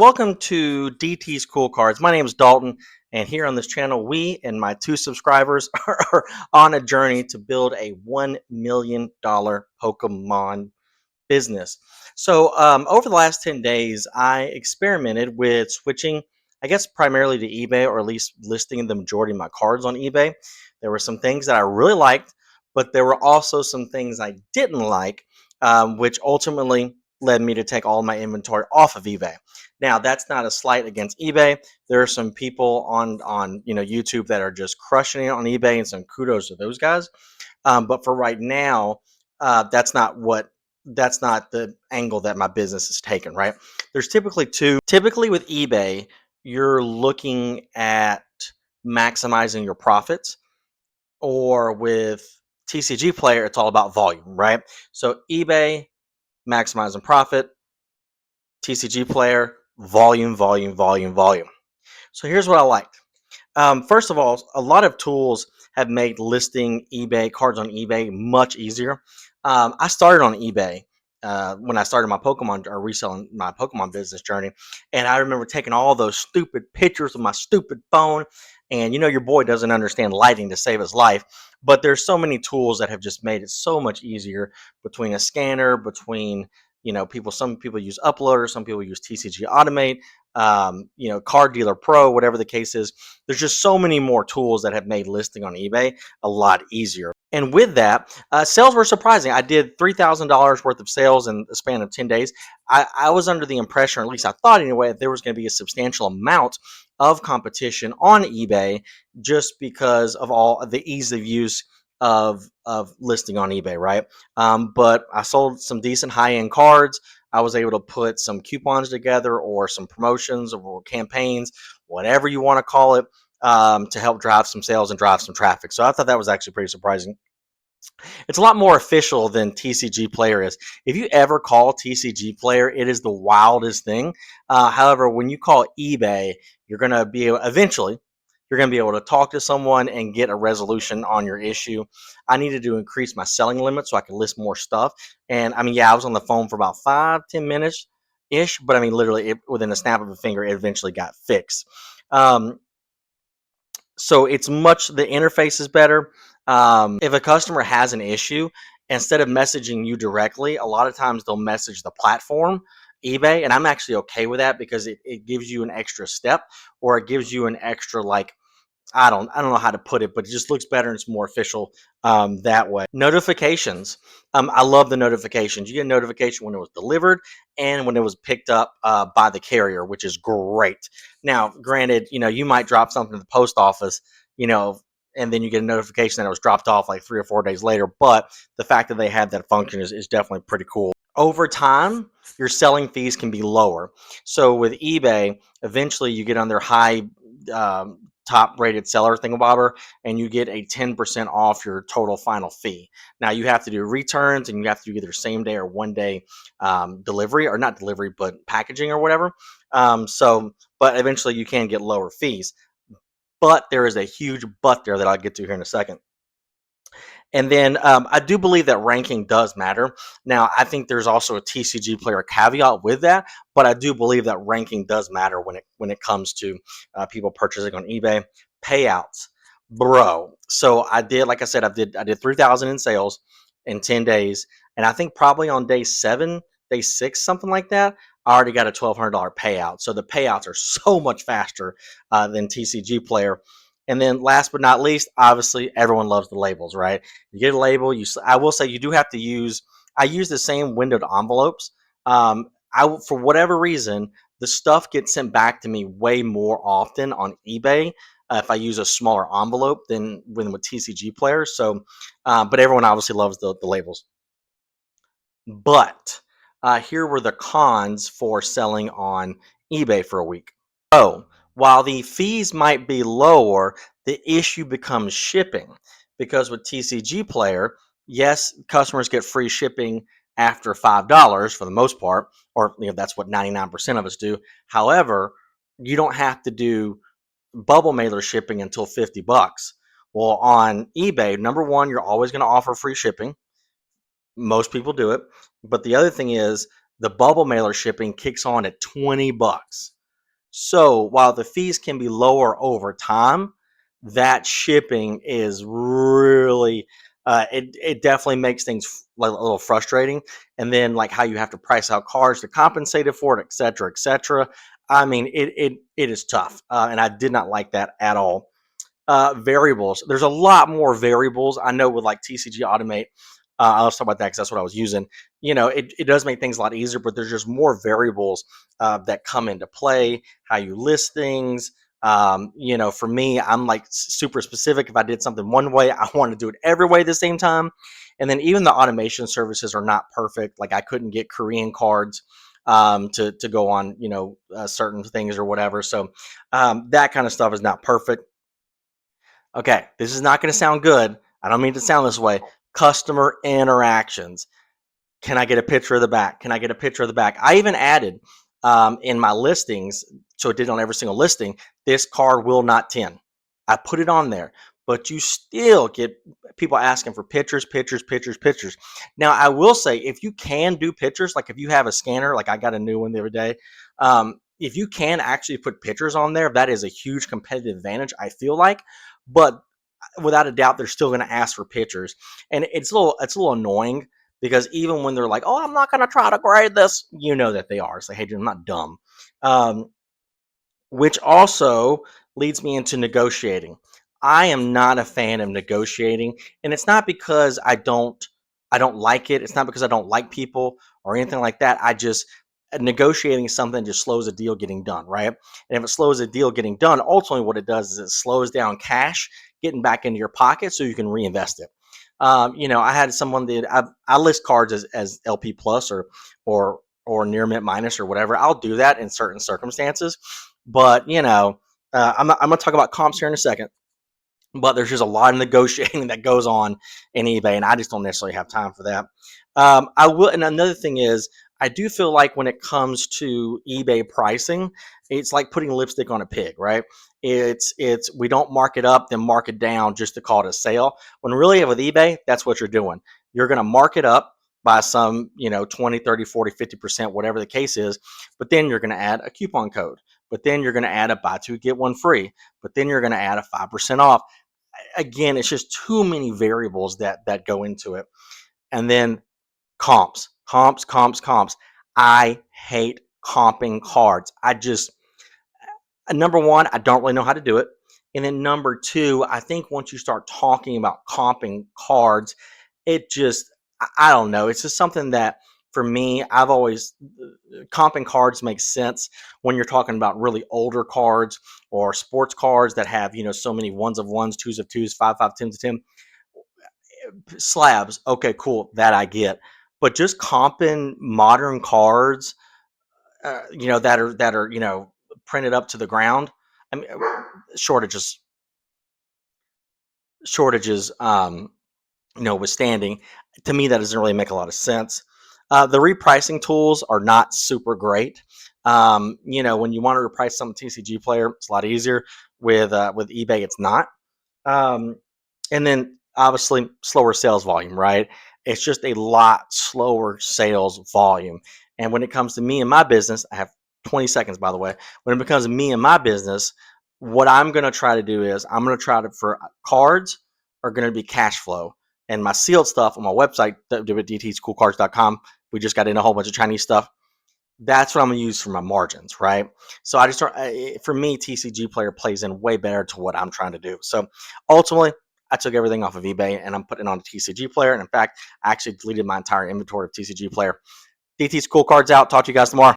Welcome to DT's Cool Cards. My name is Dalton, and here on this channel, we and my 2 subscribers are on a journey to build a $1 million Pokemon business. So over the last 10 days, I experimented with switching, I guess, primarily to eBay, or at least listing the majority of my cards on eBay. There were some things that I really liked, but there were also some things I didn't like, which ultimately led me to take all my inventory off of eBay. Now, that's not a slight against eBay. There are some people on YouTube that are just crushing it on eBay, and some kudos to those guys. But for right now, that's not the angle that my business is taken, right? There's typically two. Typically with eBay, you're looking at maximizing your profits, or with TCG Player, it's all about volume, right? So eBay, maximizing profit; TCG Player, volume, volume, volume, volume. So here's what I liked. First of all, a lot of tools have made listing eBay cards on eBay much easier. I started on eBay when I started my Pokemon, or reselling my Pokemon business journey, and I remember taking all those stupid pictures with my stupid phone. And your boy doesn't understand lighting to save his life, but there's so many tools that have just made it so much easier, between a scanner, between people. Some people use Uploader, some people use TCG Automate, Card Dealer Pro, whatever the case is. There's just so many more tools that have made listing on eBay a lot easier. And with that, sales were surprising. I did $3,000 worth of sales in the span of 10 days. I was under the impression, or at least I thought anyway, that there was going to be a substantial amount of competition on eBay, just because of all of the ease of use of listing on eBay, right? But I sold some decent high-end cards. I was able to put some coupons together, or some promotions, or campaigns, whatever you want to call it, to help drive some sales and drive some traffic. So I thought that was actually pretty surprising. It's a lot more official than TCG Player is. If you ever call TCG Player, it is the wildest thing. However, when you call eBay, you're going to be eventually you're going to be able to talk to someone and get a resolution on your issue. I needed to increase my selling limit so I could list more stuff. And I mean, yeah, I was on the phone for about 5-10 minutes ish, but I mean, literally within a snap of a finger, it eventually got fixed. Um, so the interface is better. If a customer has an issue, instead of messaging you directly, a lot of times they'll message the platform, eBay, and I'm actually okay with that, because it gives you an extra step, or it gives you an extra, like, I don't know how to put it, but it just looks better and it's more official that way. Notifications. I love the notifications. You get a notification when it was delivered and when it was picked up by the carrier, which is great. Now, granted, you might drop something to the post office, and then you get a notification that it was dropped off like 3 or 4 days later. But the fact that they had that function is definitely pretty cool. Over time, your selling fees can be lower. So with eBay, eventually you get on their high top rated seller thingamabobber, and you get a 10% off your total final fee. Now, you have to do returns, and you have to do either same day or 1 day delivery, or not delivery, but packaging or whatever. But eventually you can get lower fees. But there is a huge but there that I'll get to here in a second. And then I do believe that ranking does matter. Now, I think there's also a TCG Player caveat with that, but I do believe that ranking does matter when it comes to people purchasing on eBay. Payouts, bro. So I did, like I said, I did 3,000 in sales in 10 days, and I think probably on day 7, day 6, something like that, I already got a $1,200 payout. So the payouts are so much faster than TCG Player. And then last but not least, obviously, everyone loves the labels, right? You get a label. I will say you do have to use. I use the same windowed envelopes. For whatever reason, the stuff gets sent back to me way more often on eBay if I use a smaller envelope than with TCG players. So, but everyone obviously loves the labels. But here were the cons for selling on eBay for a week. So, while the fees might be lower, the issue becomes shipping, because with TCG Player, yes, customers get free shipping after $5 for the most part, or that's what 99% of us do. However, you don't have to do bubble mailer shipping until $50. Well, on eBay, number one, you're always going to offer free shipping. Most people do it. But the other thing is, The bubble mailer shipping kicks on at 20 bucks. So while the fees can be lower over time, that shipping is really it definitely makes things like a little frustrating. And then like how you have to price out cars to compensate it for it, et cetera, et cetera. I mean, it is tough, and I did not like that at all. Variables. There's a lot more variables. I know with like TCG Automate, I'll talk about that because that's what I was using. It does make things a lot easier, but there's just more variables that come into play. How you list things. For me, I'm like super specific. If I did something one way, I want to do it every way at the same time. And then even the automation services are not perfect. Like I couldn't get Korean cards to go on, certain things or whatever. So that kind of stuff is not perfect. Okay, this is not going to sound good. I don't mean to sound this way. Customer interactions. Can I get a picture of the back? Can I get a picture of the back? I even added in my listings, so it did on every single listing, this car will not tin. I put it on there, but you still get people asking for pictures, pictures, pictures, pictures. Now, I will say, if you can do pictures, like if you have a scanner, like I got a new one the other day, if you can actually put pictures on there, that is a huge competitive advantage, I feel like. But without a doubt, they're still going to ask for pictures, and it's a little annoying because even when they're like, "Oh, I'm not going to try to grade this," you know that they are. It's like, "Hey, dude, I'm not dumb." Um, which also leads me into negotiating. I am not a fan of negotiating, and it's not because I don't like it. It's not because I don't like people or anything like that. I just negotiating something just slows a deal getting done, right? And if it slows a deal getting done, ultimately what it does is it slows down cash getting back into your pocket so you can reinvest it. I had someone that I list cards as LP plus or near mint minus or whatever. I'll do that in certain circumstances, but I'm gonna talk about comps here in a second. But there's just a lot of negotiating that goes on in eBay, and I just don't necessarily have time for that. I will, and another thing is, I do feel like when it comes to eBay pricing, it's like putting lipstick on a pig, right? It's we don't mark it up, then mark it down just to call it a sale. When really with eBay, that's what you're doing. You're going to mark it up by some, 20, 30, 40, 50%, whatever the case is, but then you're going to add a coupon code. But then you're going to add a buy two, get one free. But then you're going to add a 5% off. Again, it's just too many variables that go into it. And then comps. I hate comping cards. I just number one, I don't really know how to do it. And then number two, I think once you start talking about comping cards, it just I don't know. It's just something that for me, I've always comping cards makes sense when you're talking about really older cards or sports cards that have so many ones of ones, twos of twos, five, tens of ten slabs. Okay, cool, that I get. But just comping modern cards, that are printed up to the ground. I mean, shortages, shortages. Withstanding, to me, that doesn't really make a lot of sense. The repricing tools are not super great. When you want to reprice some TCG player, it's a lot easier. With eBay, it's not. Um, and then obviously slower sales volume, right? It's just a lot slower sales volume. And when it comes to me and my business, I have 20 seconds, by the way. When it becomes me and my business, what I'm going to try to do is I'm going to try to, for cards, are going to be cash flow. And my sealed stuff on my website, www.dtscoolcards.com, we just got in a whole bunch of Chinese stuff. That's what I'm gonna use for my margins, right? So I just start for me, TCG player plays in way better to what I'm trying to do. So ultimately, I took everything off of eBay and I'm putting it on a TCG player. And in fact, I actually deleted my entire inventory of TCG player. DT's cool cards out. Talk to you guys tomorrow.